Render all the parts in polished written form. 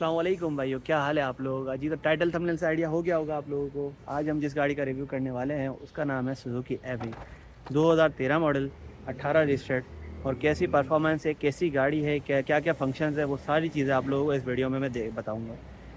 अस्सलामुअलैकुम भाइयों, क्या हाल है आप लोगों का जी। तो टाइटल थंबनेल से आइडिया हो गया होगा आप लोगों को। आज हम जिस गाड़ी का रिव्यू करने वाले हैं उसका नाम है सुजुकी एवरी 2013 मॉडल, 18 रजिस्टर्ड। और कैसी परफॉर्मेंस है, कैसी गाड़ी है, क्या क्या क्या फंक्शंस है, वो सारी चीज़ें आप लोगों को इस वीडियो में मैं बताऊँगा।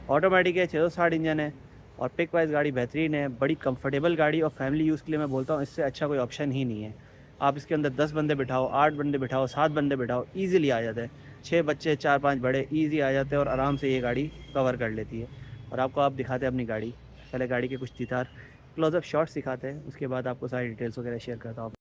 ऑटोमेटिक है, 660 इंजन है और पिक वाइज गाड़ी बेहतरीन है, बड़ी कंफर्टेबल गाड़ी। और फैमिली यूज़ के लिए मैं बोलता हूँ इससे अच्छा कोई ऑप्शन ही नहीं है। आप इसके अंदर 10 बंदे बिठाओ, 8 बंदे बिठाओ, 7 बंदे बिठाओ, ईज़िली आ जाता है। 6 बच्चे, 4-5 बड़े ईज़ी आ जाते हैं और आराम से ये गाड़ी कवर कर लेती है। और आपको आप दिखाते हैं अपनी गाड़ी। पहले गाड़ी के कुछ चितार क्लोज़अप शॉट्स दिखाते हैं, उसके बाद आपको सारी डिटेल्स वगैरह शेयर करता हूँ।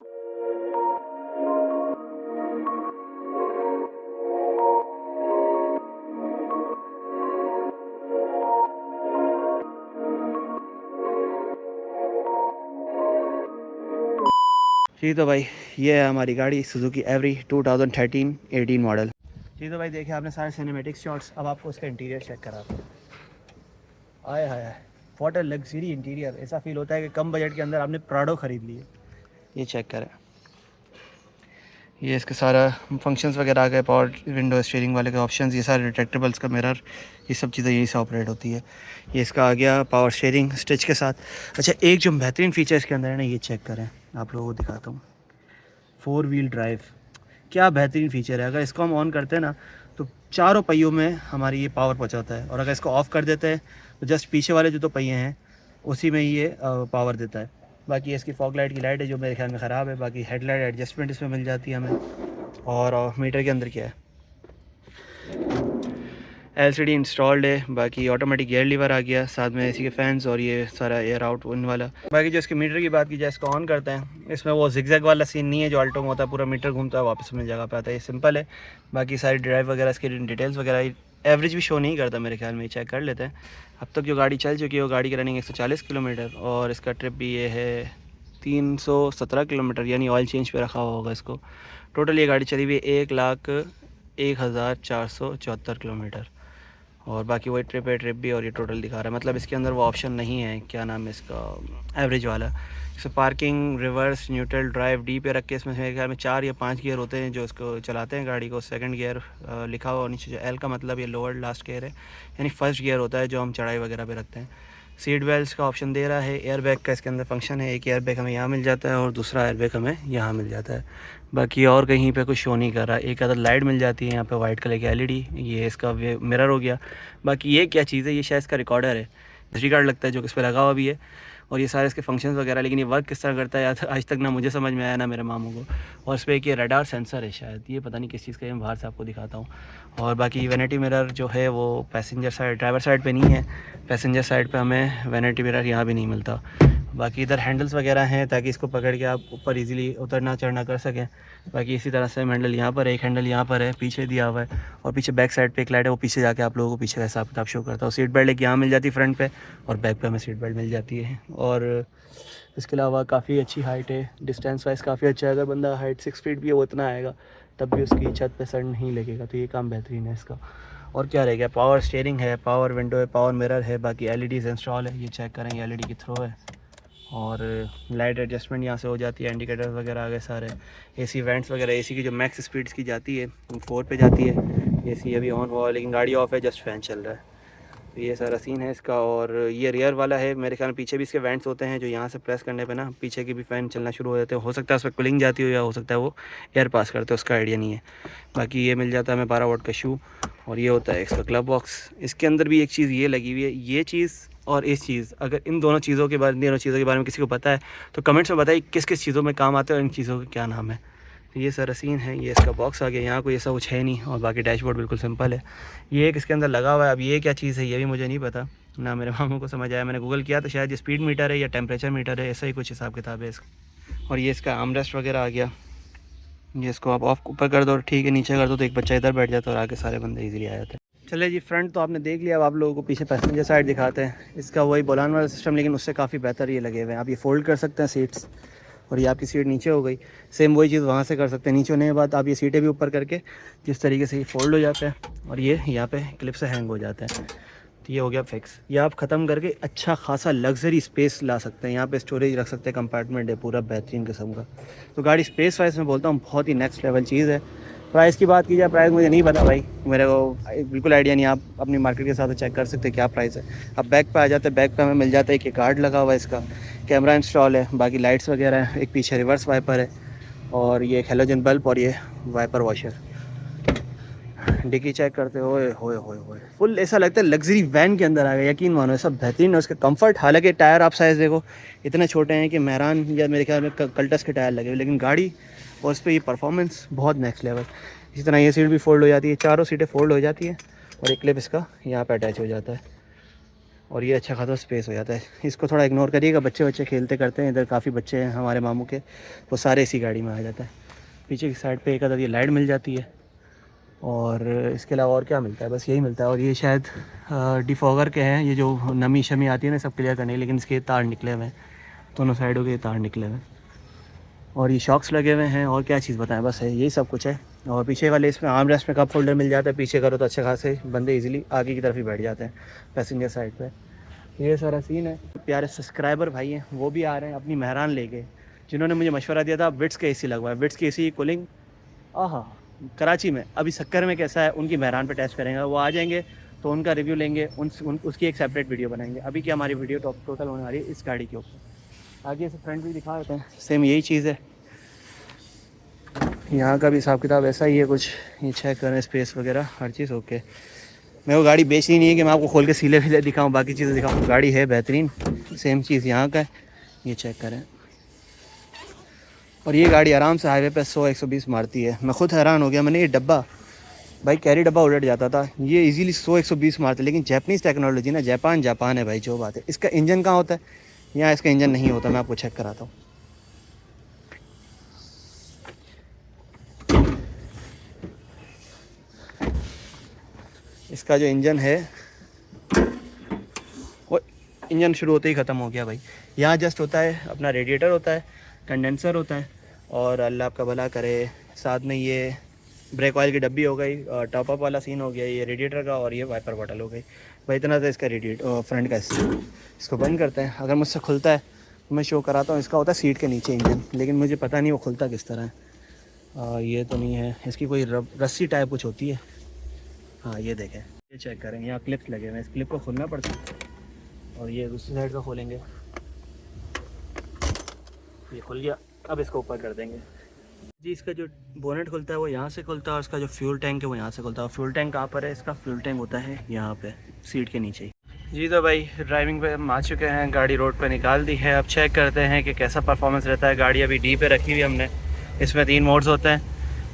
जी तो भाई, ये है हमारी गाड़ी सुजुकी एवरी 2013-18 मॉडल। जी तो भाई, देखिए आपने सारे सिनेमेटिक शॉट्स। अब आपको उसका इंटीरियर चेक कराते हैं। आए हाय हाय, व्हाट अ लग्जरी इंटीरियर। ऐसा फील होता है कि कम बजट के अंदर आपने प्राडो ख़रीद ली है। ये चेक करें, ये इसके सारा फंक्शंस वगैरह आ गए, पावर विंडो, स्टीयरिंग वाले के ऑप्शंस, ये सारे रिट्रैक्टेबल्स का मिरर, ये सब चीज़ें यहीं से ऑपरेट होती है। ये इसका आ गया पावर स्टीयरिंग स्टिच के साथ। अच्छा, एक जो बेहतरीन फीचर इसके अंदर है ना, ये चेक करें, आप लोगों को दिखाता हूँ। 4 व्हील ड्राइव, क्या बेहतरीन फीचर है। अगर इसको हम ऑन करते हैं ना तो चारों पहियों में हमारी ये पावर पहुँचाता है, और अगर इसको ऑफ़ कर देते हैं तो जस्ट पीछे वाले जो 2 पहिए हैं उसी में ये पावर देता है। बाकी इसकी फॉग लाइट की लाइट है जो मेरे ख्याल में ख़राब है। बाकी हेडलाइट एडजस्टमेंट इसमें मिल जाती है हमें। और मीटर के अंदर क्या है, एलसीडी इंस्टॉल्ड है। बाकी ऑटोमेटिक गियर लीवर आ गया, साथ में एसी के फैंस और ये सारा एयर आउट इन वाला। बाकी जो इसके मीटर की बात की जाए, इसको ऑन करते हैं, इसमें वो जिगजैग वाला सीन नहीं है जो अल्टो में होता है, पूरा मीटर घूमता है वापस अपनी जगह पे आता है। ये सिंपल है। बाकी सारी ड्राइव वगैरह, इसकी डिटेल्स वगैरह, एवरेज भी शो नहीं करता मेरे ख्याल में। चेक कर लेते हैं। अब तक जो गाड़ी चल चुकी है वो गाड़ी की रनिंग 140 किलोमीटर, और इसका ट्रिप भी ये है 317 किलोमीटर, यानी ऑयल चेंज पे रखा हुआ होगा इसको। टोटल ये गाड़ी चली हुई है 1,01,474 किलोमीटर। और बाकी वही ट्रिप है, ट्रिप भी, और ये टोटल दिखा रहा है। मतलब इसके अंदर वो ऑप्शन नहीं है, क्या नाम है इसका, एवरेज वाला। इसमें parking, reverse, neutral, drive, D पे रख के इसमें मेरे ख्याल में 4 या 5 गियर होते हैं जो इसको चलाते हैं गाड़ी को। सेकंड गियर लिखा हुआ, और नीचे जो एल का मतलब ये लोअर लास्ट गियर है, यानी फर्स्ट गियर होता है जो हम चढ़ाई वगैरह पे रखते हैं। सीट बेल्ट का ऑप्शन दे रहा है। एयर बैग का इसके अंदर फंक्शन है, एक एयर बैग हमें यहाँ मिल जाता है और दूसरा एयर बैग हमें यहाँ मिल जाता है। बाकी और कहीं पे कुछ शो नहीं कर रहा। एक अदर लाइट मिल जाती है यहाँ पे वाइट कलर की एलईडी, ये इसका मिरर हो गया। बाकी ये क्या चीज़ है, ये शायद इसका रिकॉर्डर है, एसडी कार्ड लगता है जो इस पर लगा हुआ भी है। और ये सारे इसके फंक्शंस वगैरह, लेकिन ये वर्क किस तरह करता है आज तक ना मुझे समझ में आया ना मेरे मामू को। और इस पर एक ये रडार सेंसर है शायद, ये पता नहीं किस चीज़ का है, मैं बाहर से आपको दिखाता हूँ। और बाकी वैनिटी मिरर जो है वो पैसेंजर साइड, ड्राइवर साइड पे नहीं है, पैसेंजर साइड पे हमें वैनिटी मिरर यहाँ भी नहीं मिलता। बाकी इधर हैंडल्स वगैरह हैं ताकि इसको पकड़ के आप ऊपर इजीली उतरना चढ़ना कर सकें। बाकी इसी तरह से हैंडल यहाँ पर है, एक हैंडल यहाँ पर है, पीछे दिया हुआ है। और पीछे बैक साइड पे एक लाइट है, वो पीछे जाके आप लोगों को पीछे का हिसाब किताब शो करता है। सीट बेल्ट एक यहाँ मिल जाती है फ्रंट पे, और बैक पे हमें सीट बेल्ट मिल जाती है। और इसके अलावा काफ़ी अच्छी हाइट है, डिस्टेंस वाइज काफ़ी अच्छा है। अगर बंदा हाइट 6 फीट भी है वो इतना आएगा तब भी उसकी छत पे सर नहीं लगेगा, तो ये काम बेहतरीन है इसका। और क्या रह गया, पावर स्टीयरिंग है, पावर विंडो है, पावर मिरर है, बाकी एलईडीज़ इंस्टॉल है। ये चेक करें, एलईडी की थ्रो है, और लाइट एडजस्टमेंट यहाँ से हो जाती है, इंडिकेटर वगैरह आ गए सारे। एसी वेंट्स वगैरह, एसी की जो मैक्स स्पीड्स की जाती है 4 पे जाती है। एसी अभी ऑन हुआ लेकिन गाड़ी ऑफ है, जस्ट फ़ैन चल रहा है। तो ये सारा सीन है इसका। और ये रियर वाला है, मेरे ख्याल में पीछे भी इसके वेंट्स होते हैं जो यहाँ से प्रेस करने पे ना पीछे की भी फ़ैन चलना शुरू हो जाते हैं। हो सकता है उस पर कूलिंग जाती हो, या हो सकता है वो एयर पास करते हो, उसका आइडिया नहीं है। बाकी ये मिल जाता है हमें 12 वोल्ट का शू, और ये होता है इसका क्लब बॉक्स। इसके अंदर भी एक चीज़ ये लगी हुई है, ये चीज़ और इस चीज़, अगर इन दोनों चीज़ों के बारे में किसी को पता है तो कमेंट्स में बताइए किस किस चीज़ों में काम आते हैं और इन चीज़ों का क्या नाम है। तो ये सारा सीन है। ये इसका बॉक्स आ गया, यहाँ कोई ऐसा कुछ है नहीं, और बाकी डैशबोर्ड बिल्कुल सिंपल है। ये एक इसके अंदर लगा हुआ है, अब ये क्या चीज़ है ये भी मुझे नहीं पता, ना मेरे मामू को समझ आया। मैंने गूगल किया तो शायद ये स्पीड मीटर है या टेम्परेचर मीटर है, ऐसा ही कुछ हिसाब किताब है इसका। और ये इसका आर्मरेस्ट वगैरह आ गया, ये इसको आप ऑफ ऊपर कर दो, ठीक है, नीचे कर दो तो एक बच्चा इधर बैठ जाता है और आगे सारे बंदे इजीली आ जाते हैं। चलिए जी, फ्रंट तो आपने देख लिया, अब आप लोगों को पीछे पैसेंजर साइड दिखाते हैं। इसका वही बोलान वाला सिस्टम, लेकिन उससे काफ़ी बेहतर ये लगे हुए हैं। आप ये फ़ोल्ड कर सकते हैं सीट्स, और ये आपकी सीट नीचे हो गई, सेम वही चीज़ वहाँ से कर सकते हैं। नीचे होने के बाद आप ये सीटें भी ऊपर करके जिस तरीके से ये फ़ोल्ड हो जाते हैं, और ये यहाँ पे क्लिप से हैंग हो जाते हैं। तो ये हो गया फिक्स। ये आप ख़त्म करके अच्छा खासा लग्जरी स्पेस ला सकते हैं। यहाँ पे स्टोरेज रख सकते हैं, कंपार्टमेंट है पूरा बेहतरीन किस्म का। तो गाड़ी स्पेस वाइज मैं बोलता हूँ बहुत ही नेक्स्ट लेवल चीज़ है। प्राइस की बात की जाए, प्राइस मुझे नहीं पता भाई, मेरे को बिल्कुल आइडिया नहीं। आप अपनी मार्केट के साथ चेक कर सकते हैं क्या प्राइस है। अब बैक पे आ जाते हैं, बैक पे हमें मिल जाता है कि कार्ड लगा हुआ है, इसका कैमरा इंस्टॉल है, बाकी लाइट्स वगैरह है, एक पीछे रिवर्स वाइपर है और ये हेलोजन बल्ब और ये वाइपर वॉशर। डिक्की चेक करते होए होए होए होए फुल ऐसा लगता है लग्जरी वैन के अंदर आ गया, यकीन मानो सब बेहतरीन है उसका कंफर्ट। हालांकि टायर आप साइज़ देखो इतने छोटे हैं कि मेहरान या मेरे ख्याल में कल्टस के टायर लगे हुए, लेकिन गाड़ी और उस पर ये परफॉर्मेंस बहुत नेक्स्ट लेवल। इसी तरह ये सीट भी फोल्ड हो जाती है, चारों सीटें फोल्ड हो जाती हैं और एक क्लिप इसका यहाँ पर अटैच हो जाता है और ये अच्छा खासा स्पेस हो जाता है। इसको थोड़ा इग्नोर करिएगा, बच्चे खेलते करते हैं, इधर काफ़ी बच्चे हैं हमारे मामू के, वो सारे इसी गाड़ी में आ जाता है। पीछे की साइड पे एक आधा ये लाइट मिल जाती है और इसके अलावा और क्या मिलता है, बस यही मिलता है। और ये शायद डिफॉगर के हैं, ये जो नमी शमी आती है ना सब क्लियर करने, लेकिन इसके तार निकले हुए हैं, दोनों साइडों के तार निकले हुए हैं और ये शॉक्स लगे हुए हैं। और क्या चीज़ बताएं, बस है यही सब कुछ है। और पीछे वाले इसमें आर्म रेस्ट में कप होल्डर मिल जाता है, पीछे करो तो अच्छे खासे बंदे इजीली आगे की तरफ ही बैठ जाते हैं पैसेंजर साइड पे। ये सारा सीन है। प्यारे सब्सक्राइबर भाई हैं वो भी आ रहे हैं अपनी मेहरान लेके, जिन्होंने मुझे मशवरा दिया था विट्स के एसी लगवाए। विट्स की एसी कूलिंग आहा कराची में अभी सक्कर में कैसा है उनकी मेहरान पे टेस्ट करेंगे, वो आ जाएंगे तो उनका रिव्यू लेंगे, उसकी एक सेपरेट वीडियो बनाएंगे। अभी की हमारी वीडियो टोटल होने वाली है इस गाड़ी के ऊपर। आगे से फ्रंट भी दिखा देते हैं, सेम यही चीज़ है। यहाँ का भी हिसाब किताब ऐसा ही है कुछ। ये चेक करें स्पेस वगैरह हर चीज़ ओके। मेरे को गाड़ी बेचनी नहीं है कि मैं आपको खोल के सीले फिले दिखाऊँ, बाकी चीज़ें दिखाऊँ। गाड़ी है बेहतरीन, सेम चीज़ यहाँ का है, ये चेक करें। और ये गाड़ी आराम से हाईवे पे 100-120 मारती है। मैं खुद हैरान हो गया, मैंने ये डब्बा भाई कैरी डब्बा उलट जाता था, ये इजीली 100-120 मारते। लेकिन जापानीज़ टेक्नोलॉजी ना, जापान है भाई, जो बात है। इसका इंजन कहाँ होता है, यहाँ इसका इंजन नहीं होता, मैं आपको चेक कराता हूँ। इसका जो इंजन है वो इंजन शुरू होते ही ख़त्म हो गया भाई। यहाँ जस्ट होता है अपना रेडिएटर होता है, कंडेंसर होता है और अल्लाह आपका भला करे साथ में ये ब्रेक ऑयल की डब्बी हो गई, टॉप अप वाला सीन हो गया, ये रेडिएटर का, और ये वाइपर बॉटल हो गई भाई। इतना तो इसका फ्रंट का इसको बंद करते हैं। अगर मुझसे खुलता है तो मैं शो कराता हूँ। इसका होता है सीट के नीचे इंजन, लेकिन मुझे पता नहीं वो खुलता किस तरह है। ये तो नहीं है, इसकी कोई रस्सी टाइप कुछ होती है। हाँ ये देखें, ये चेक करें, यहाँ क्लिप्स लगे हुए हैं, इस क्लिप को खोलना पड़ता है और ये दूसरी साइड का खोलेंगे, ये खुल गया। अब इसको ऊपर कर देंगे जी। इसका जो बोनेट खुलता है वो यहाँ से खुलता है और इसका जो फ्यूल टैंक है वो यहाँ से खुलता है। फ्यूल टैंक कहाँ पर है, इसका फ्यूल टैंक होता है यहाँ पे सीट के नीचे ही जी। तो भाई ड्राइविंग पे हम आ चुके हैं, गाड़ी रोड पे निकाल दी है। अब चेक करते हैं कि कैसा परफॉर्मेंस रहता है। गाड़ी अभी डी पे रखी हुई हमने। इसमें 3 मोड्स होते हैं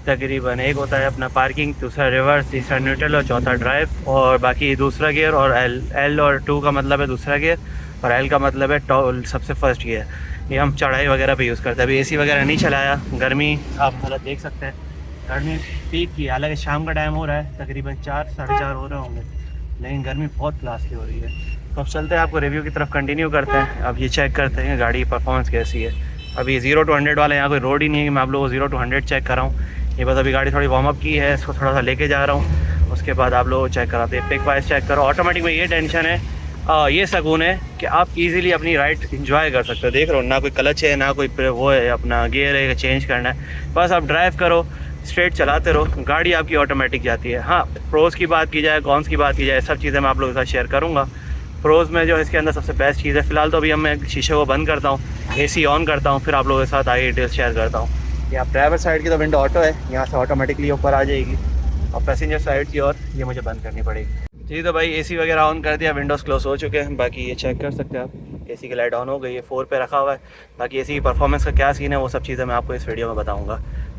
तकरीबन। एक होता है अपना पार्किंग, दूसरा रिवर्स, तीसरा न्यूट्रल और चौथा ड्राइव। और बाकी दूसरा गियर और एल और 2 का मतलब है दूसरा गियर और एल का मतलब है सबसे फर्स्ट गियर। ये हम चढ़ाई वगैरह पे यूज़ करते हैं। अभी एसी वगैरह नहीं चलाया, गर्मी आप हालत देख सकते हैं, गर्मी पीक की। हालांकि शाम का टाइम हो रहा है, तकरीबन 4 साढ़े 4 हो रहे होंगे, लेकिन गर्मी बहुत क्लास की हो रही है। तो अब चलते हैं, आपको रिव्यू की तरफ कंटिन्यू करते हैं। अब ये चेक करते हैं गाड़ी की परफॉर्मेंस कैसी है। अभी 0 to 100 वाला यहाँ कोई रोड ही नहीं है कि मैं आप लोगों को 0 to 100 चेक कर रहा हूँ। ये बस अभी गाड़ी थोड़ी वार्म अप की है, इसको थोड़ा सा लेके जा रहा हूँ, उसके बाद आप लोग चेक कराते हैं। पिक वाइज चेक करो। ऑटोमेटिक में ये टेंशन है, ये सुकून है कि आप इजीली अपनी राइड इंजॉय कर सकते हो। देख रहे हो ना कोई क्लच है ना कोई वो है, अपना गियर है चेंज करना है, बस आप ड्राइव करो, स्ट्रेट चलाते रहो, गाड़ी आपकी ऑटोमेटिक जाती है। हाँ, प्रोज़ की बात की जाए, कॉन्स की बात की जाए, सब चीज़ें मैं आप लोगों के साथ शेयर करूँगा। प्रोज़ में जो इसके अंदर सबसे बेस्ट चीज़ है, फ़िलहाल तो अभी मैं शीशे को बंद करता हूँ, AC ऑन करता हूँ, फिर आप लोगों के साथ आगे डिटेल्स शेयर करता हूँ। ये आप ड्राइवर साइड की तो विंडो ऑटो है, यहाँ से ऑटोमेटिकली ऊपर आ जाएगी, और पैसेंजर साइड की और ये मुझे बंद करनी पड़ेगी जी। तो भाई AC वगैरह ऑन कर दिया, विंडोज़ क्लोज हो चुके हैं। बाकी ये चेक कर सकते हैं आप, AC की लाइट ऑन हो गई है, 4 पे रखा हुआ है। बाकी AC की परफॉर्मेंस का क्या सीन है वो सब चीज़ें मैं आपको इस वीडियो में बताऊँगा।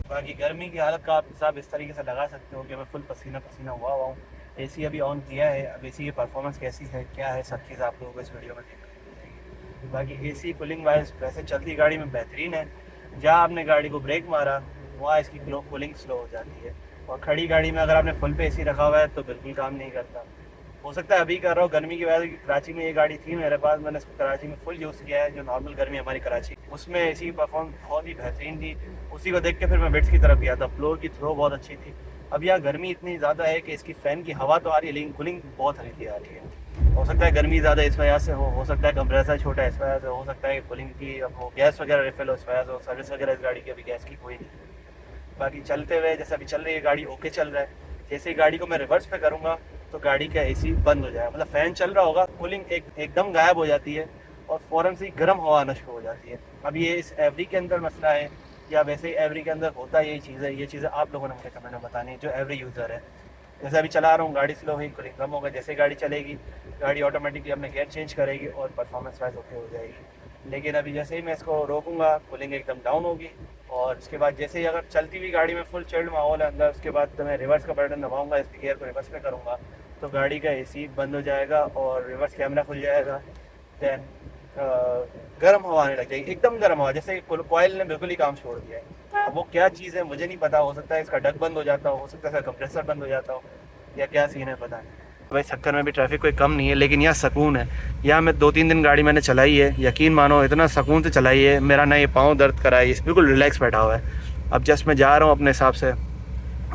बाकी गर्मी की हालत का आप हिसाब इस तरीके से लगा सकते हो कि मैं फुल पसीना पसीना हुआ हुआ हूँ। AC अभी ऑन किया है, अब AC की परफॉर्मेंस कैसी है क्या है सब चीज़ आप लोगों को इस वीडियो में देखना। बाकी AC कूलिंग वाइज वैसे चलती गाड़ी में बेहतरीन है। जहाँ आपने गाड़ी को ब्रेक मारा वहाँ इसकी कूलिंग स्लो हो जाती है, और खड़ी गाड़ी में अगर आपने फुल पे AC रखा हुआ है तो बिल्कुल काम नहीं करता। हो सकता है अभी कर रहा हूँ गर्मी की वजह से, कराची में ये गाड़ी थी मेरे पास, मैंने इसको कराची में फुल यूज़ किया है। जो नॉर्मल गर्मी हमारी कराची उसमें AC की परफॉर्मेंस बहुत ही बेहतरीन थी। उसी को देख के फिर मैं विट्स की तरफ गया था, फ्लोर की थ्रो बहुत अच्छी थी। अब यहाँ गर्मी इतनी ज़्यादा है कि इसकी फ़ैन की हवा तो आ रही है लेकिन कूलिंग बहुत हल्की आ रही है। हो सकता है गर्मी ज़्यादा इस वजह से हो सकता है कंप्रेसर छोटा इस वजह से, हो सकता है कि कूलिंग की अब वो गैस वगैरह रिफिल हो इस वजह से, सर्विस वगैरह इस गाड़ी की अभी गैस की कोई नहीं। बाकी चलते हुए जैसे अभी चल रही है गाड़ी ओके चल रहा है, जैसे ही गाड़ी को मैं रिवर्स पे करूँगा तो गाड़ी का एसी बंद हो जाएगा, मतलब फ़ैन चल रहा होगा, कूलिंग एकदम गायब हो जाती है और फ़ौरन से ही गर्म हवा आना शुरू हो जाती है। अब ये इस एवरी के अंदर मसला है या वैसे ही एवरी के अंदर होता यही चीज़ है, ये चीज़ें आप लोगों ने मुझे कमेंट में बतानी है जो एवरी यूज़र है। जैसे अभी चला रहा हूँ गाड़ी स्लो हुई, कूलिंग कम होगा, जैसे गाड़ी चलेगी गाड़ी ऑटोमेटिकली अपने गियर चेंज करेगी और परफॉर्मेंस वाइज ओके हो जाएगी। लेकिन अभी जैसे ही मैं इसको रोकूंगा कूलिंग एकदम डाउन होगी और उसके बाद जैसे ही अगर चलती हुई गाड़ी में फुल चिल्ड माहौल है अंदर, उसके बाद तो मैं रिवर्स का बटन दबाऊंगा, इस गियर को रिवर्स में करूँगा तो गाड़ी का एसी बंद हो जाएगा और रिवर्स कैमरा खुल जाएगा। दैन गर्म हवा आने लग जाएगी, एकदम गर्म हवा, जैसे कोयल ने बिल्कुल ही काम छोड़ दिया है। अब वो क्या चीज़ है मुझे नहीं पता, हो सकता है इसका डक बंद हो जाता हो सकता है इसका कंप्रेसर बंद हो जाता हो या क्या सीन है पता नहीं। भाई सक्कर में भी ट्रैफिक कोई कम नहीं है, लेकिन यहाँ सुकून है। यहाँ मैं 2-3 दिन गाड़ी मैंने चलाई है, यकीन मानो इतना सुकून से चलाई है, मेरा ना ये पाँव दर्द करा है, बिल्कुल रिलैक्स बैठा हुआ है। अब जस्ट मैं जा रहा हूँ अपने हिसाब से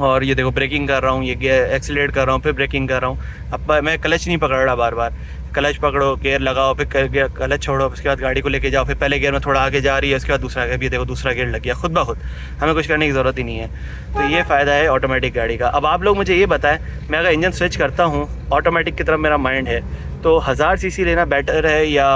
और ये देखो ब्रेकिंग कर रहा हूँ, ये एक्सीलेट कर रहा हूँ, फिर ब्रेकिंग कर रहा हूँ। अब मैं क्लच नहीं पकड़ रहा, बार बार क्लच पकड़ो, गियर लगाओ, फिर क्लच छोड़ो, उसके बाद गाड़ी को लेके जाओ, फिर पहले गियर में थोड़ा आगे जा रही है, उसके बाद दूसरा गियर, भी देखो दूसरा गियर लग गया खुद ब खुद, हमें कुछ करने की ज़रूरत ही नहीं है। तो ये फ़ायदा है ऑटोमेटिक गाड़ी का। अब आप लोग मुझे ये बताएं, मैं अगर इंजन स्विच करता हूँ ऑटोमेटिक की तरफ मेरा माइंड है तो 1000 सीसी लेना बेटर है या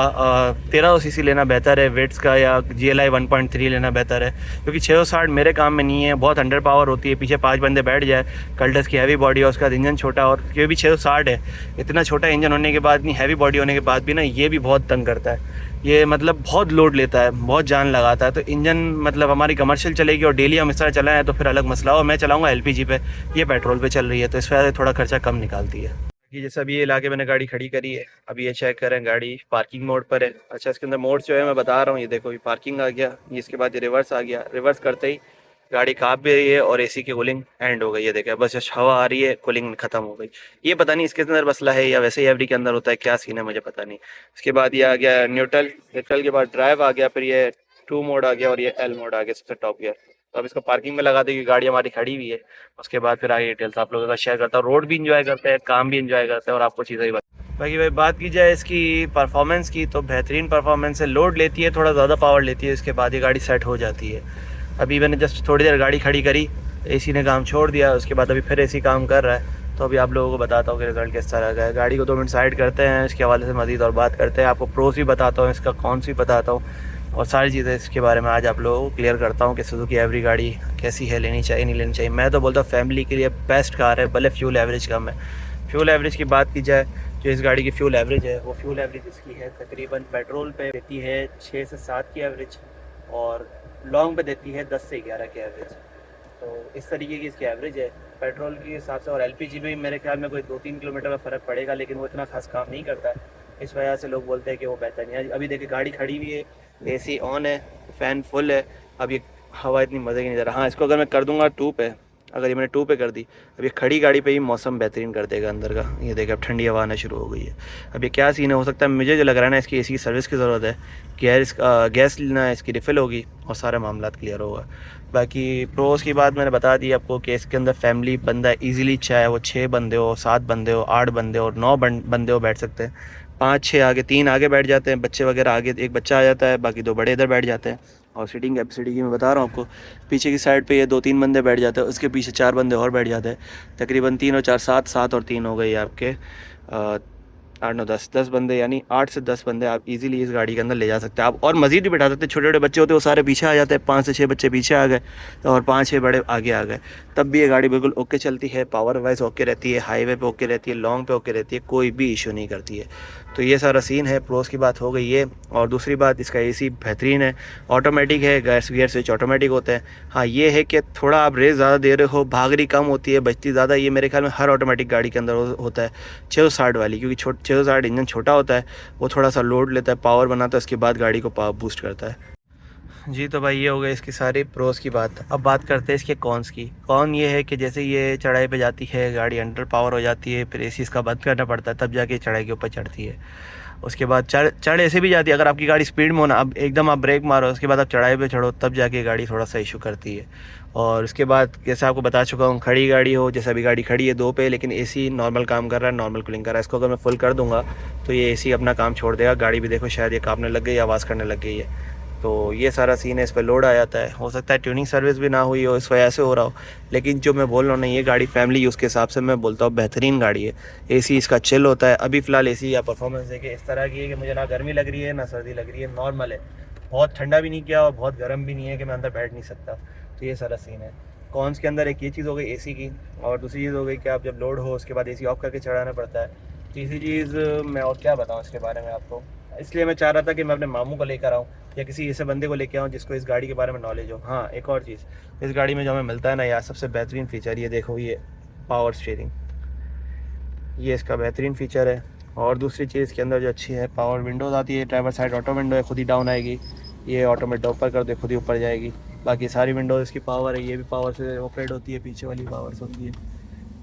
1300 सीसी लेना बेहतर है विट्स का, या GLI 1.3 लेना बेहतर है? क्योंकि 660 मेरे काम में नहीं है, बहुत अंडर पावर होती है, पीछे 5 बंदे बैठ जाए, कल्टस की हैवी बॉडी है, उसके बाद इंजन छोटा, और ये भी 660 है, इतना छोटा इंजन होने के बाद, इतनी हैवी बॉडी होने के बाद भी ना ये भी बहुत तंग करता है, ये मतलब बहुत लोड लेता है, बहुत जान लगाता है। तो इंजन मतलब हमारी कमर्शियल चलेगी और डेली हम इस तरह चलाएं तो फिर अलग मसला हो। मैं चलाऊँगा LPG पे, ये पेट्रोल पे चल रही है, तो इस वजह से थोड़ा खर्चा कम निकालती है। कि जैसे अभी ये इलाके मैंने गाड़ी खड़ी करी है, अभी ये चेक करें गाड़ी पार्किंग मोड पर है। अच्छा इसके अंदर मोड जो है मैं बता रहा हूँ, ये देखो ये पार्किंग आ गया, ये इसके बाद ये रिवर्स आ गया, रिवर्स करते ही गाड़ी काँप भी रही है और AC की कूलिंग एंड हो गई है, देखे बस जस्ट हवा आ रही है, कूलिंग खत्म हो गई। ये पता नहीं इसके अंदर मसला है या वैसे ही एवरी के अंदर होता है, क्या सीन है मुझे पता नहीं। इसके बाद ये आ गया न्यूट्रल, न्यूट्रल के बाद ड्राइव आ गया, फिर ये 2 मोड आ गया और ये L मोड आ गया सबसे टॉप गियर। तो अब इसको पार्किंग में लगा देगी, गाड़ी हमारी खड़ी हुई है। उसके बाद फिर आगे डिटेल्स आप लोगों का शेयर करता हूँ, रोड भी इंजॉय करते हैं, काम भी इंजॉय करते हैं और आपको चीज़ें भी बाकी भाई बात की जाए इसकी परफॉर्मेंस की तो बेहतरीन परफॉर्मेंस है, लोड लेती है, थोड़ा ज़्यादा पावर लेती है, इसके बाद ये गाड़ी सेट हो जाती है। अभी मैंने जस्ट थोड़ी देर गाड़ी खड़ी करी, AC ने काम छोड़ दिया, उसके बाद अभी फिर AC काम कर रहा है। तो अभी आप लोगों को बताता हूँ कि रिज़ल्ट किस तरह का है। गाड़ी को 2 मिनट साइड करते हैं, इसके हवाले से मज़ीद और बात करते हैं, आपको प्रोस भी बताता हूँ, इसका कौन सी बताता हूँ और सारी चीज़ें इसके बारे में आज आप लोगों को क्लियर करता हूँ कि सुजुकी एवरी गाड़ी कैसी है, लेनी चाहिए नहीं लेनी चाहिए। मैं तो बोलता हूँ फैमिली के लिए बेस्ट कार है, भले फ्यूल एवरेज कम है। फ्यूल एवरेज की बात की जाए, जो इस गाड़ी की फ्यूल एवरेज है वो फ्यूल एवरेज इसकी है तकरीबन पेट्रोल पे देती है 6 से 7 की एवरेज और लॉन्ग पे देती है 10 से 11 की एवरेज। तो इस तरीके की इसकी एवरेज है पेट्रोल के हिसाब से। और LPG में मेरे ख्याल में कोई 2-3 किलोमीटर का फ़र्क पड़ेगा, लेकिन वो इतना खास काम नहीं करता है, इस वजह से लोग बोलते हैं कि वो बेहतर नहीं है। अभी देखिए गाड़ी खड़ी हुई है, AC ऑन है, फ़ैन फुल है, अब ये हवा इतनी मज़े की नहीं दे रहा। हाँ इसको अगर मैं कर दूँगा 2 पे, अगर ये मैंने 2 पे कर दी, अब ये खड़ी गाड़ी पे ही मौसम बेहतरीन कर देगा अंदर का। ये देखिए अब ठंडी हवा आना शुरू हो गई है। अब ये क्या सीन है, हो सकता है मुझे जो लग रहा है ना इसकी AC की सर्विस की ज़रूरत है, गैस ना इसकी रिफ़िल होगी और सारे मामला क्लियर होगा। बाकी प्रोस की बात मैंने बता दी आपको कि इसके अंदर फैमिली बंदा ईज़िली, चाहे वो 6 बंदे हो, 7 बंदे हो, 8 बंदे हो, 9 बंदे हो, बैठ सकते हैं। 5-6 आगे, 3 आगे बैठ जाते हैं, बच्चे वगैरह आगे, एक बच्चा आ जाता है, बाकी 2 बड़े इधर बैठ जाते हैं। और सीटिंग कैपेसिटी की मैं बता रहा हूँ आपको, पीछे की साइड पे ये 2-3 बंदे बैठ जाते हैं, उसके पीछे 4 बंदे और बैठ जाते हैं, तकरीबन 3 और 4 7 और 3 हो गए आपके 8 9 10 बंदे, यानी 8 से 10 बंदे आप इजीली इस गाड़ी के अंदर ले जा सकते हैं। आप और मज़ीद भी बैठा सकते हैं, छोटे छोटे बच्चे होते हैं वो सारे पीछे आ जाते हैं, 5 से 6 बच्चे पीछे आ गए और 5-6 बड़े आगे आ गए, तब भी ये गाड़ी बिल्कुल ओके चलती है, पावर वाइज ओके रहती है, हाईवे पे ओके रहती है, लॉन्ग पे ओके रहती है, कोई भी इशू नहीं करती है। तो ये सारा सीन है। प्रोस की बात हो गई है। और दूसरी बात, इसका AC बेहतरीन है, ऑटोमेटिक है, गैस गियर स्विच ऑटोमेटिक होते हैं। हाँ ये है कि थोड़ा आप रेस ज़्यादा दे रहे हो, भाग रही कम होती है, बचती ज़्यादा, ये मेरे ख्याल में हर ऑटोमेटिक गाड़ी के अंदर होता है 660 वाली, क्योंकि 660 इंजन छोटा होता है, वो थोड़ा सा लोड लेता है, पावर बनाता है, उसके बाद गाड़ी को पावर बूस्ट करता है। जी तो भाई ये हो गई इसकी सारी प्रोस की बात। अब बात करते हैं इसके कॉन्स की। कॉन ये है कि जैसे ये चढ़ाई पे जाती है, गाड़ी अंडर पावर हो जाती है, फिर AC इसका बंद करना पड़ता है, तब जाके चढ़ाई के ऊपर चढ़ती है। उसके बाद चढ़ ऐसे भी जाती है, अगर आपकी गाड़ी स्पीड में हो ना, अब एकदम आप ब्रेक मारो, उसके बाद आप चढ़ाई पे चढ़ो, तब जाके गाड़ी थोड़ा सा इशू करती है। और उसके बाद जैसे आपको बता चुका हूँ, खड़ी गाड़ी हो, जैसे अभी गाड़ी खड़ी है 2 पे, लेकिन AC नॉर्मल काम कर रहा है, नॉर्मल कूलिंग कर रहा है, इसको अगर मैं फुल कर दूँगा तो ये AC अपना काम छोड़ देगा, गाड़ी भी देखो शायद ये कांपने लग गई, आवाज़ करने लग गई है। तो ये सारा सीन है, इस पर लोड आ जाता है। हो सकता है ट्यूनिंग सर्विस भी ना हुई हो, इस वजह से हो रहा हो, लेकिन जो मैं बोल रहा हूँ ना, ये गाड़ी फैमिली यूज़ के हिसाब से मैं बोलता हूँ बेहतरीन गाड़ी है। एसी इसका चिल होता है। अभी फ़िलहाल एसी या परफॉर्मेंस देखिए इस तरह की है कि मुझे ना गर्मी लग रही है ना सर्दी लग रही है, नॉर्मल है। बहुत ठंडा भी नहीं किया और बहुत गर्म भी नहीं है कि मैं अंदर बैठ नहीं सकता। तो ये सारा सीन है। कॉन्स के अंदर एक ये चीज़ हो गई एसी की, और दूसरी चीज़ हो गई कि आप जब लोड हो उसके बाद एसी ऑफ करके चढ़ाना पड़ता है। तीसरी चीज़ मैं और क्या बताऊँ इसके बारे में आपको, इसलिए मैं चाह रहा था कि मैं अपने मामू को लेकर आऊँ या किसी ऐसे बंदे को लेकर आऊँ जिसको इस गाड़ी के बारे में नॉलेज हो। हाँ, एक और चीज़ इस गाड़ी में जो हमें मिलता है ना यार, सबसे बेहतरीन फ़ीचर ये देखो, ये पावर स्टीयरिंग, ये इसका बेहतरीन फ़ीचर है। और दूसरी चीज़ के अंदर जो अच्छी है, पावर विंडोज़ आती है, ड्राइवर साइड ऑटो विंडो है, खुद ही डाउन आएगी। ये ऑटोमेटिक ऊपर कर दे खुद ही ऊपर जाएगी। बाकी सारी विंडोज़ इसकी पावर है, ये भी पावर से ऑपरेट होती है, पीछे वाली पावर से होती है।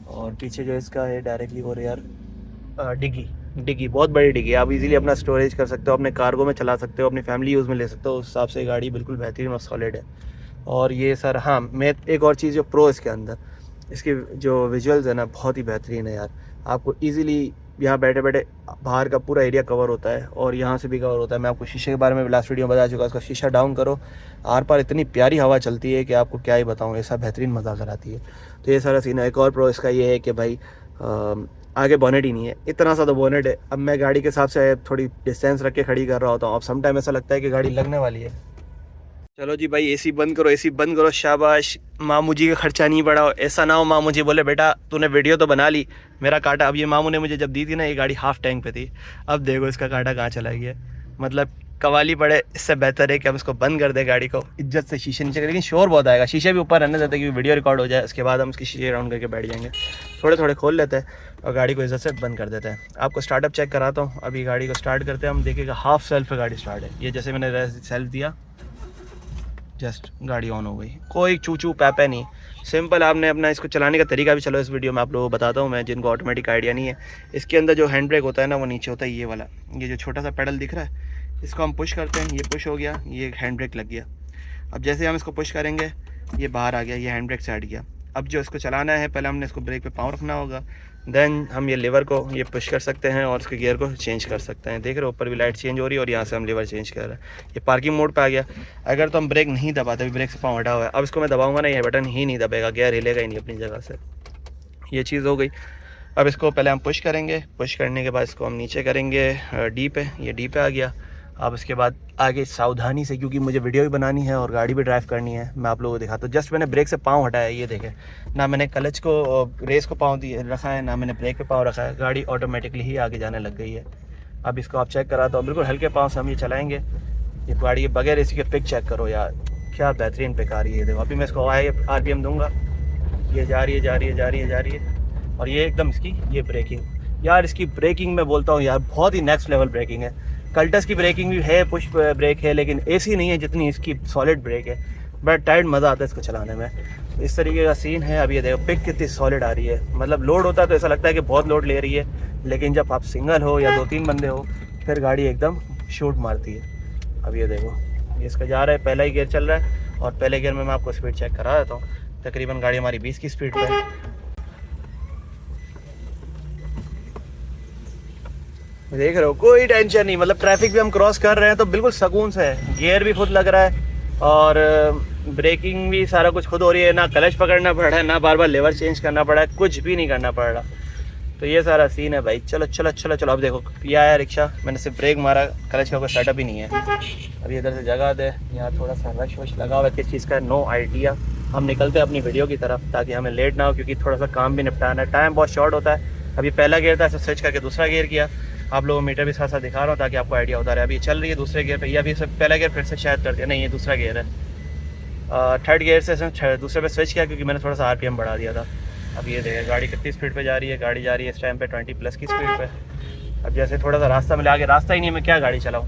और पीछे जो इसका है डायरेक्टली वो यार डिग्गी बहुत बड़ी डिग्गी, आप इजीली अपना स्टोरेज कर सकते हो, अपने कार्गो में चला सकते हो, अपनी फैमिली यूज़ में ले सकते हो। उस हिसाब से गाड़ी बिल्कुल बेहतरीन और सॉलिड है। और ये सर, हाँ, मैं एक और चीज़ जो प्रो इसके अंदर, इसकी जो विजुअल्स है ना बहुत ही बेहतरीन है यार। आपको इजीली यहाँ बैठे बैठे बाहर का पूरा एरिया कवर होता है और यहाँ से भी कवर होता है। मैं आपको शीशे के बारे में लास्ट वीडियो में बता चुका, उसका शीशा डाउन करो, आर पार इतनी प्यारी हवा चलती है कि आपको क्या ही बताऊँ, ऐसा बेहतरीन मज़ा कराती है। तो ये सारा सीन है। एक और प्रो इसका ये है कि भाई आगे बोनेट ही नहीं है, इतना सा तो बोनेट है। अब मैं गाड़ी के हिसाब से थोड़ी डिस्टेंस रख के खड़ी कर रहा होता हूँ, अब सम टाइम ऐसा लगता है कि गाड़ी लगने वाली है। चलो जी भाई, एसी बंद करो, एसी बंद करो, शाबाश। मामू जी का खर्चा नहीं बढ़ाओ, ऐसा ना हो मामू जी बोले बेटा तूने वीडियो तो बना ली, मेरा कांटा। अब ये मामू ने मुझे जब दी थी ना, ये गाड़ी हाफ टैंक पे थी, अब देखो इसका कांटा कहाँ चला गया। मतलब कवाली पड़े, इससे बेहतर है कि हम इसको बंद कर दें गाड़ी को, इज्जत से शीशे नीचे। लेकिन शोर बहुत आएगा, शीशे भी ऊपर रहने देते क्योंकि वीडियो रिकॉर्ड हो जाए, उसके बाद हम उसकी शीशे राउंड करके बैठ जाएंगे। थोड़े थोड़े खोल लेते हैं और गाड़ी को इज्जत से बंद कर देते हैं। आपको स्टार्टअप चेक कराता हूँ। अभी गाड़ी को स्टार्ट करते हैं, हम देखेगा हाफ सेल्फ पे गाड़ी स्टार्ट है। ये जैसे मैंने सेल्फ दिया, जस्ट गाड़ी ऑन हो गई, कोई चू चू पैपे नहीं, सिंपल। आपने अपना इसको चलाने का तरीका भी चलो इस वीडियो में आप लोगों को बताता हूँ मैं, जिनको ऑटोमेटिक आइडिया नहीं है। इसके अंदर जो हैंड ब्रेक होता है ना, वो नीचे होता है, ये वाला, ये जो छोटा सा पेडल दिख रहा है, इसको हम पुश करते हैं, ये पुश हो गया, ये हैंड ब्रेक लग गया। अब जैसे हम इसको पुश करेंगे, ये बाहर आ गया, ये हैंड ब्रेक से हट गया। अब जो इसको चलाना है, पहले हमने इसको ब्रेक पे पाँव रखना होगा, देन हम ये लीवर को ये पुश कर सकते हैं और इसके गियर को चेंज कर सकते हैं। देख रहे हो ऊपर भी लाइट चेंज हो रही है और यहाँ से हम लीवर चेंज कर रहे हैं। ये पार्किंग मोड पे आ गया। अगर तो हम ब्रेक नहीं दबाते, अभी ब्रेक से पाँव हटा हुआ है, अब इसको मैं दबाऊंगा ना, ये बटन ही नहीं दबेगा, गियर हिलेगा ही नहीं अपनी जगह से। ये चीज़ हो गई। अब इसको पहले हम पुश करेंगे, पुश करने के बाद इसको हम नीचे करेंगे डी पे, ये डी पे आ गया। अब इसके बाद आगे सावधानी से, क्योंकि मुझे वीडियो भी बनानी है और गाड़ी भी ड्राइव करनी है, मैं आप लोगों को दिखाता हूँ। जस्ट मैंने ब्रेक से पाँव हटाया, ये देखें, ना मैंने क्लच को रेस को पाँव दिए रखा है, ना मैंने ब्रेक पे पाँव रखा है, गाड़ी ऑटोमेटिकली ही आगे जाने लग गई है। अब इसको आप चेक कराता हूँ, बिल्कुल हल्के पाँव से हम ये चलाएँगे। ये गाड़ी के बगैर इसी के पिक चेक करो यार, क्या बेहतरीन पिक आ रही है। देखो अभी मैं इसको RPM दूँगा, ये जा रही है, जा रही है, जा रही है, जा रही है। और ये एकदम इसकी ये ब्रेकिंग, यार इसकी ब्रेकिंग मैं बोलता हूँ यार बहुत ही नेक्स्ट लेवल ब्रेकिंग है। कल्टस की ब्रेकिंग भी है, पुश ब्रेक है, लेकिन ऐसी नहीं है जितनी इसकी सॉलिड ब्रेक है। बड़ा टाइट मज़ा आता है इसको चलाने में। इस तरीके का सीन है। अब ये देखो पिक कितनी सॉलिड आ रही है, मतलब लोड होता है तो ऐसा लगता है कि बहुत लोड ले रही है, लेकिन जब आप सिंगल हो या 2-3 बंदे हो फिर गाड़ी एकदम शूट मारती है। अब ये देखो, ये इसका जा रहा है, पहला ही गियर चल रहा है और पहले गियर में मैं आपको स्पीड चेक करा देता हूँ। तकरीबन गाड़ी हमारी 20 की स्पीड पर है। देख रहे हो कोई टेंशन नहीं, मतलब ट्रैफिक भी हम क्रॉस कर रहे हैं तो बिल्कुल सुकून से है। गियर भी खुद लग रहा है और ब्रेकिंग भी सारा कुछ खुद हो रही है, ना क्लच पकड़ना पड़ रहा है, ना बार बार लेवर चेंज करना पड़ा है, कुछ भी नहीं करना पड़ रहा। तो ये सारा सीन है भाई। चलो चलो चलो चलो, अब देखो ये आया रिक्शा, मैंने सिर्फ ब्रेक मारा, क्लच का कोई सेटअप ही नहीं है। अभी इधर से जगह दे, यहाँ थोड़ा सा रश वश लगा हुआ है, किस चीज़ का नो आइडिया। हम निकलते हैं अपनी वीडियो की तरफ ताकि हमें लेट ना हो, क्योंकि थोड़ा सा काम भी निपटाना है, टाइम बहुत शॉर्ट होता है। अभी पहला गियर था, ऐसे स्विच करके दूसरा गियर किया। आप लोगों को मीटर भी साथ साथ दिखा रहा हूँ ताकि आपको आइडिया होता रहे। अभी चल रही है दूसरे गियर पे, या अभी पहला गियर फिर से शायद कर दिया, नहीं ये दूसरा गियर है। थर्ड गियर से दूसरे पे स्विच किया क्योंकि मैंने थोड़ा सा RPM बढ़ा दिया था। अब ये देखें गाड़ी कितनी स्पीड पे जा रही है, गाड़ी जा रही है इस टाइम पे 20+ की स्पीड पे। अब जैसे थोड़ा सा रास्ता मिला, आगे रास्ता ही नहीं है, मैं क्या गाड़ी चलाऊँ।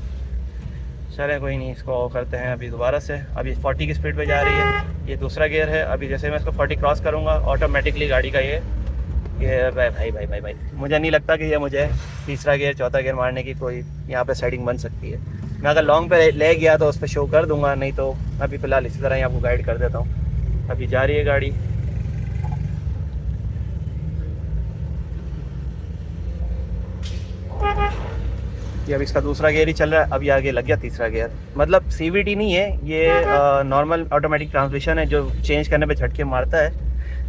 चलें कोई नहीं, इसको ऑफ करते हैं अभी दोबारा से। अभी 40 की स्पीड पे जा रही है, ये दूसरा गियर है। अभी जैसे मैं इसको 40 क्रॉस करूँगा ऑटोमेटिकली गाड़ी का ये भाई मुझे नहीं लगता कि ये मुझे तीसरा गियर चौथा गियर मारने की कोई यहाँ पे सेटिंग बन सकती है। मैं अगर लॉन्ग पे ले गया तो उस पर शो कर दूंगा, नहीं तो अभी फ़िलहाल इसी तरह ही आपको गाइड कर देता हूँ। अभी जा रही है गाड़ी, ये अब इसका दूसरा गियर ही चल रहा है, अब ये आगे लग गया तीसरा गियर। मतलब CVT नहीं है ये, नॉर्मल ऑटोमेटिक ट्रांसमिशन है जो चेंज करने पे झटके मारता है,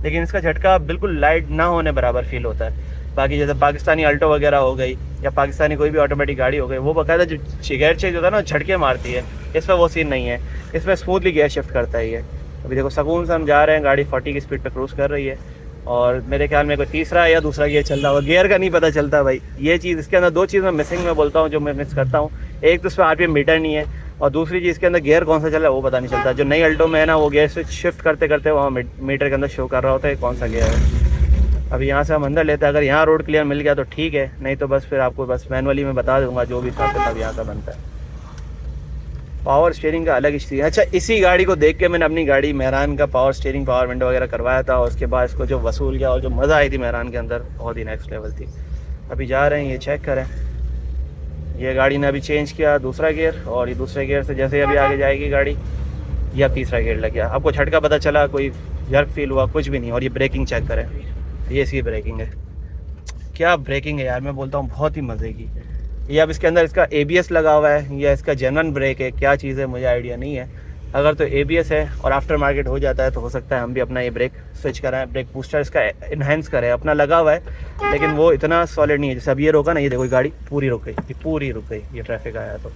लेकिन इसका झटका बिल्कुल लाइट ना होने बराबर फील होता है। बाकी जैसे पाकिस्तानी अल्टो वगैरह हो गई या पाकिस्तानी कोई भी ऑटोमेटिक गाड़ी हो गई, वो बाकायदा जो गियर चेंज होता है ना झटके मारती है, इसमें वो सीन नहीं है, इसमें स्मूथली गियर शिफ्ट करता है ये। अभी देखो सुकून से हम जा रहे हैं, गाड़ी 40 की स्पीड पर क्रूज़ कर रही है और मेरे ख्याल में कोई तीसरा या दूसरा गियर चल रहा होगा, गियर का नहीं पता चलता भाई। ये चीज़ इसके अंदर 2 चीज़ मैं मिसिंग में बोलता हूँ जो मैं मिस करता हूँ, एक तो उस पर RPM मीटर नहीं है और दूसरी चीज़ के अंदर गियर कौन सा चल रहा है वो पता नहीं चलता। जो नई अल्टो में है ना वो गियर स्विच शिफ्ट करते करते वहाँ मीटर के अंदर शो कर रहा होता है कौन सा गियर है। अभी यहाँ से हम अंदर लेते हैं, अगर यहाँ रोड क्लियर मिल गया तो ठीक है, नहीं तो बस फिर आपको बस मैनुअली में बता दूंगा जो भी हिसाब किताब यहाँ का बनता है। पावर स्टीयरिंग का अलग ही चीज़। अच्छा, इसी गाड़ी को देख के मैंने अपनी गाड़ी मेहरान का पावर स्टीयरिंग पावर विंडो वगैरह करवाया था और उसके बाद इसको जो वसूल किया और जो मज़ा आई थी मेहरान के अंदर बहुत ही नेक्स्ट लेवल थी। अभी जा रहे हैं, ये चेक करें, ये गाड़ी ने अभी चेंज किया दूसरा गियर और ये दूसरे गियर से जैसे अभी आगे जाएगी गाड़ी ये अब तीसरा गियर लग गया। आपको झटका पता चला, कोई जर्क फील हुआ, कुछ भी नहीं। और ये ब्रेकिंग चेक करें, ये इसकी ब्रेकिंग है, क्या ब्रेकिंग है यार, मैं बोलता हूँ बहुत ही मज़े की। ये अब इसके अंदर इसका ABS लगा हुआ है या इसका जेन्युइन ब्रेक है, क्या चीज़ है मुझे आइडिया नहीं है। अगर तो ABS है और आफ्टर मार्केट हो जाता है तो हो सकता है हम भी अपना ये ब्रेक स्विच कराएं, ब्रेक बूस्टर इसका इन्हेंस करें। अपना लगा हुआ है लेकिन वो इतना सॉलिड नहीं है। जैसे अब ये रोका ना, ये देखो गाड़ी पूरी रुक गई, ये पूरी रुक गई, ये ट्रैफिक आया तो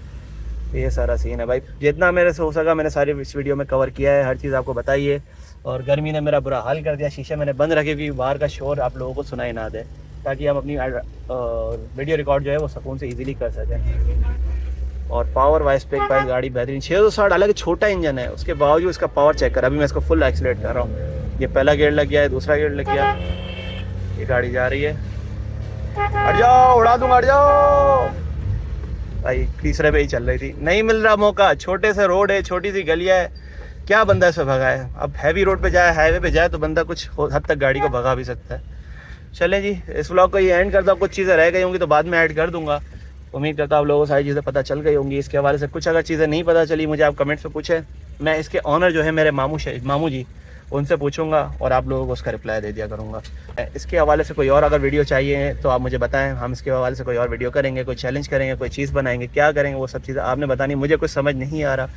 ये सारा सीन है भाई। जितना मेरे से हो सका मैंने सारी इस वीडियो में कवर किया है, हर चीज़ आपको बताई है। और गर्मी ने मेरा बुरा हाल कर दिया, शीशे मैंने बंद रखे क्योंकि बाहर का शोर आप लोगों को सुनाई ना दे, ताकि हम अपनी वीडियो रिकॉर्ड जो है वो सुकून से इजीली कर सकें। और पावर वाइज पे गाड़ी बेहतरीन, 660, हालांकि छोटा इंजन है उसके बावजूद इसका पावर चेक कर। अभी मैं इसको फुल एक्सीलरेट कर रहा हूँ, ये पहला गियर लग गया है, दूसरा गियर लग गया, ये गाड़ी जा रही है। हट जाओ, उड़ा दूंगा, हट जाओ भाई। तीसरे पे ही चल रही थी, नहीं मिल रहा मौका, छोटे से रोड है, छोटी सी गलियाँ है, क्या बंदा इसमें भगाए। अब हैवी रोड पे जाए, हाईवे पे जाए तो बंदा कुछ हद तक गाड़ी को भगा भी सकता है। चलें जी, इस व्लॉग को ये एंड करता हूँ। कुछ चीज़ें रह गई होंगी तो बाद में ऐड कर दूंगा। उम्मीद करता हूँ आप लोगों को सारी चीज़ें पता चल गई होंगी इसके हवाले से। कुछ अगर चीज़ें नहीं पता चली मुझे आप कमेंट्स में पूछें, मैं इसके ऑनर जो है मेरे मामू जी, उनसे पूछूंगा और आप लोगों को उसका रिप्लाई दे दिया करूँगा। इसके हवाले से कोई और अगर वीडियो चाहिए तो आप मुझे बताएं, हम इसके हवाले से कोई और वीडियो करेंगे, कोई चैलेंज करेंगे, कोई चीज़ बनाएंगे, क्या करेंगे वो सब चीज़ें आपने बतानी। मुझे कुछ समझ नहीं आ रहा,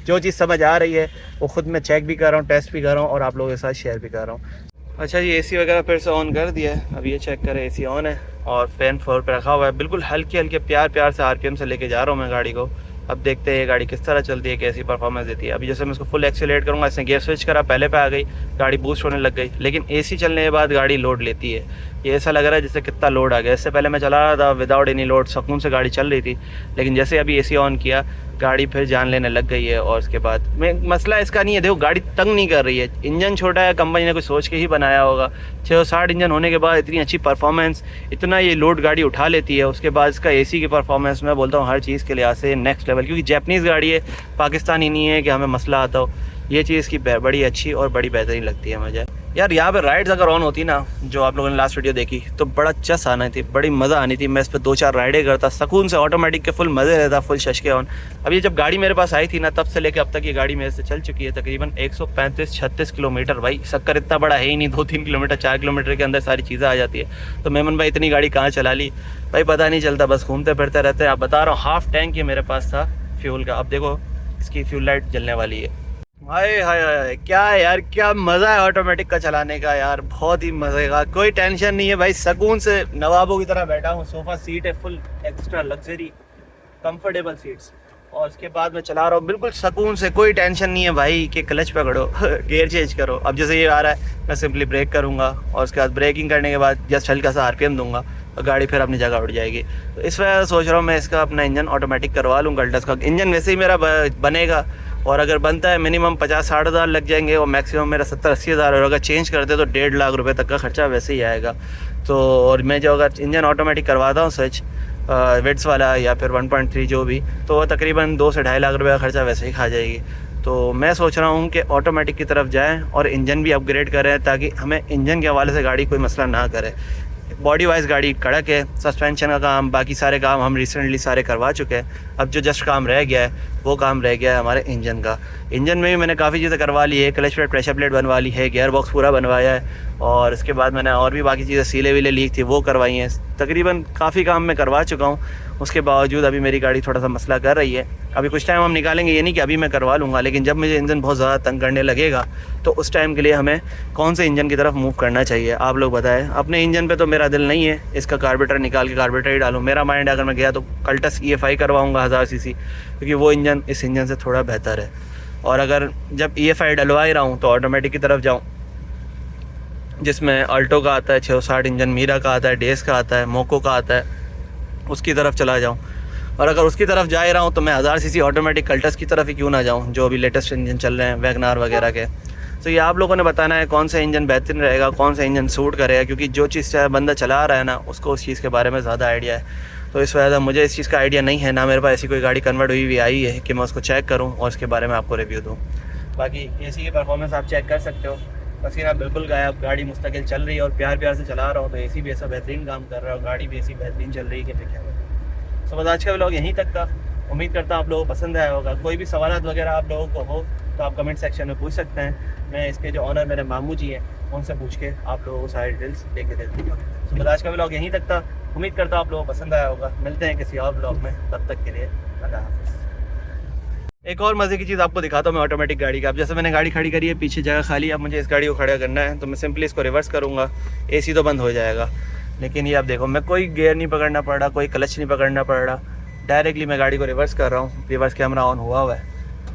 जो चीज़ समझ आ रही है वो खुद मैं चेक भी कर रहा हूँ, टेस्ट भी कर रहा हूँ और आप लोगों के साथ शेयर भी कर रहा हूँ। अच्छा जी, AC वगैरह फिर से ऑन कर दिया है, अब ये चेक करें AC ऑन है और फैन फ्लोर पे रखा हुआ है। बिल्कुल हल्के हल्के प्यार से RPM से लेके जा रहा हूँ मैं गाड़ी को। अब देखते हैं ये गाड़ी किस तरह चलती है, कैसी परफॉर्मेंस देती है। अभी जैसे मैं इसको फुल एक्सीलरेट करूँगा, इसने गियर स्विच करा, पहले पे आ गई, गाड़ी बूस्ट होने लग गई, लेकिन AC चलने के बाद गाड़ी लोड लेती है। ये ऐसा लग रहा है जैसे कितना लोड आ गया। इससे पहले मैं चला रहा था विदाउट एनी लोड, सुकून से गाड़ी चल रही थी, लेकिन जैसे अभी AC ऑन किया गाड़ी फिर जान लेने लग गई है। और उसके बाद में मसला इसका नहीं है, देखो गाड़ी तंग नहीं कर रही है, इंजन छोटा है, कंपनी ने कुछ सोच के ही बनाया होगा। 660 इंजन होने के बाद इतनी अच्छी परफॉर्मेंस, इतना ये लोड गाड़ी उठा लेती है। उसके बाद इसका AC की परफॉर्मेंस मैं बोलता हूँ हर चीज़ के लिहाज से नेक्स्ट लेवल, क्योंकि जैपनीज़ गाड़ी है, पाकिस्तानी नहीं है कि हमें मसला आता हो। ये चीज़ की बड़ी अच्छी और बड़ी बेहतरीन लगती है मुझे यार। यहाँ पे राइड्स अगर ऑन होती ना, जो आप लोगों ने लास्ट वीडियो देखी, तो बड़ा चस आना थी, बड़ी मज़ा आनी थी। मैं इस पर 2-4 राइडें करता सुकून से, ऑटोमेटिक के फुल मज़े रहता, फुल शशके ऑन। अब ये जब गाड़ी मेरे पास आई थी ना, तब से लेकर अब तक ये गाड़ी मेरे से चल चुकी है तकरीबन 135-36 किलोमीटर। भाई शक्कर इतना बड़ा है ही नहीं, 2-3 किलोमीटर 4 किलोमीटर के अंदर सारी चीज़ें आ जाती है। तो मेमन भाई इतनी गाड़ी कहाँ चला ली भाई, पता नहीं चलता, बस घूमते फिरते रहते हैं। आप बता रहा हूँ, हाफ टैंक ये मेरे पास था फ्यूल का। अब देखो इसकी फ्यूल लाइट जलने वाली है। हाय हाय हाय, क्या है यार, क्या मज़ा है ऑटोमेटिक का चलाने का यार, बहुत ही मज़े का, कोई टेंशन नहीं है भाई। सुकून से नवाबों की तरह बैठा हूँ, सोफ़ा सीट है, full extra luxury comfortable seats. और उसके बाद मैं चला रहा हूँ बिल्कुल सुकून से, कोई टेंशन नहीं है भाई कि क्लच पकड़ो गियर चेंज करो। अब जैसे ये आ रहा है, मैं सिंपली ब्रेक करूँगा और उसके बाद ब्रेकिंग करने के बाद जस्ट हल्का सा RPM दूंगा और गाड़ी फिर अपनी जगह उठ जाएगी। तो इस वजह से सोच रहा हूँ मैं इसका अपना इंजन ऑटोमेटिक करवा लूँ। गल्टस का इंजन वैसे ही मेरा बनेगा और अगर बनता है मिनिमम 50-60 हज़ार लग जाएंगे और मैक्सिमम मेरा 70-80 हज़ार, और अगर चेंज करते तो 1.5 लाख रुपए तक का खर्चा वैसे ही आएगा। तो और मैं जो अगर इंजन ऑटोमेटिक करवाता हूँ स्विच वेट्स वाला या फिर 1.3 जो भी, तो तकरीबन 2 से 2.5 लाख रुपये का खर्चा वैसे ही खा जाएगी। तो मैं सोच रहा हूँ कि ऑटोमेटिक की तरफ जाएँ और इंजन भी अपग्रेड करें, ताकि हमें इंजन के हवाले से गाड़ी कोई मसला ना करे। बॉडी वाइज गाड़ी कड़क है, सस्पेंशन का काम, बाकी सारे काम हम रिसेंटली सारे करवा चुके हैं। अब जो जस्ट काम रह गया है वो काम रह गया है हमारे इंजन का। इंजन में भी मैंने काफ़ी चीज़ें करवा ली है, क्लच प्लेट, प्रेशर प्लेट बनवा ली है, गियर बॉक्स पूरा बनवाया है और इसके बाद मैंने और भी बाकी चीज़ें सीले वीले लीक थी वो करवाई हैं। तकरीबन काफ़ी काम मैं करवा चुका हूँ, उसके बावजूद अभी मेरी गाड़ी थोड़ा सा मसला कर रही है। अभी कुछ टाइम हम निकालेंगे, ये नहीं कि अभी मैं करवा लूँगा, लेकिन जब मुझे इंजन बहुत ज़्यादा तंग करने लगेगा तो उस टाइम के लिए हमें कौन से इंजन की तरफ मूव करना चाहिए, आप लोग बताएं। अपने इंजन पे तो मेरा दिल नहीं है इसका कार्बोरेटर निकाल के कार्बोरेटर ही डालूँ। मेरा माइंड अगर मैं गया तो कल्टस EFI करवाऊँगा 1000 cc, क्योंकि वो इंजन इस इंजन से थोड़ा बेहतर है। और अगर जब EFI डलवा ही रहा हूँ तो ऑटोमेटिक की तरफ जाऊँ, जिसमें अल्टो का आता है 660 इंजन, मीरा का आता है, डेस का आता है, मोको का आता है, उसकी तरफ चला जाऊँ। और अगर उसकी तरफ जा ही रहा हूँ तो मैं 1000 cc ऑटोमेटिक कल्टस की तरफ ही क्यों ना जाऊँ, जो अभी लेटेस्ट इंजन चल रहे हैं वैगनार वगैरह के। तो ये आप लोगों ने बताना है कौन सा इंजन बेहतरीन रहेगा, कौन सा इंजन सूट करेगा, क्योंकि जो चीज़ से बंदा चला रहा है ना उसको उस चीज़ के बारे में ज़्यादा आइडिया है। तो इस वजह से मुझे इस चीज़ का आइडिया नहीं है, ना मेरे पास ऐसी कोई गाड़ी कन्वर्ट हुई हुई आई है कि मैं उसको चेक करूँ और उसके बारे में आपको रिव्यू दूँ। बाकी AC की परफॉर्मेंस आप चेक कर सकते हो, पसीना बिल्कुल गायब, गाड़ी मुस्तकिल चल रही है और प्यार प्यार से चला रहा हूँ तो AC भी ऐसा बेहतरीन काम कर रहा है और गाड़ी भी ऐसी बेहतरीन चल रही है कि क्या। तो बस आज का व्लॉग यहीं तक था, उम्मीद करता हूँ आप लोगों को पसंद आया होगा। कोई भी सवाल वगैरह आप लोगों को हो तो आप कमेंट सेक्शन में पूछ सकते हैं, मैं इसके जो ऑनर मेरे मामू जी हैं उनसे पूछ के आप लोगों को सारे डिटेल्स लेके दे दूँगा। तो बस आज का व्लॉग यहीं तक था, उम्मीद करता हूँ आप लोगों को पसंद आया होगा। मिलते हैं किसी और व्लॉग में, तब तक के लिए अल्लाह हाफ़िज़। एक और मज़े की चीज़ आपको दिखाता हूँ मैं ऑटोमेटिक गाड़ी का। अब जैसे मैंने गाड़ी खड़ी करी है, पीछे जगह खाली, अब मुझे इस गाड़ी को खड़ा करना है तो मैं सिंपली इसको रिवर्स करूँगा, AC तो बंद हो जाएगा। लेकिन ये आप देखो, मैं कोई गियर नहीं पकड़ना पड़ रहा, कोई क्लच नहीं पकड़ना पड़ रहा, डायरेक्टली मैं गाड़ी को रिवर्स कर रहा हूँ। रिवर्स कैमरा ऑन हुआ हुआ है,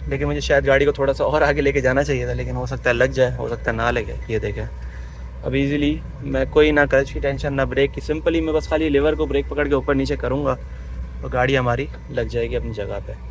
लेकिन मुझे शायद गाड़ी को थोड़ा सा और आगे लेके जाना चाहिए था, लेकिन हो सकता है लग जाए, हो सकता है ना लगे। ये देखें, अब इजीली मैं कोई ना क्लच की टेंशन ना ब्रेक की, सिंपली मैं बस खाली लीवर को ब्रेक पकड़ के ऊपर नीचे करूँगा और गाड़ी हमारी लग जाएगी अपनी जगह पे।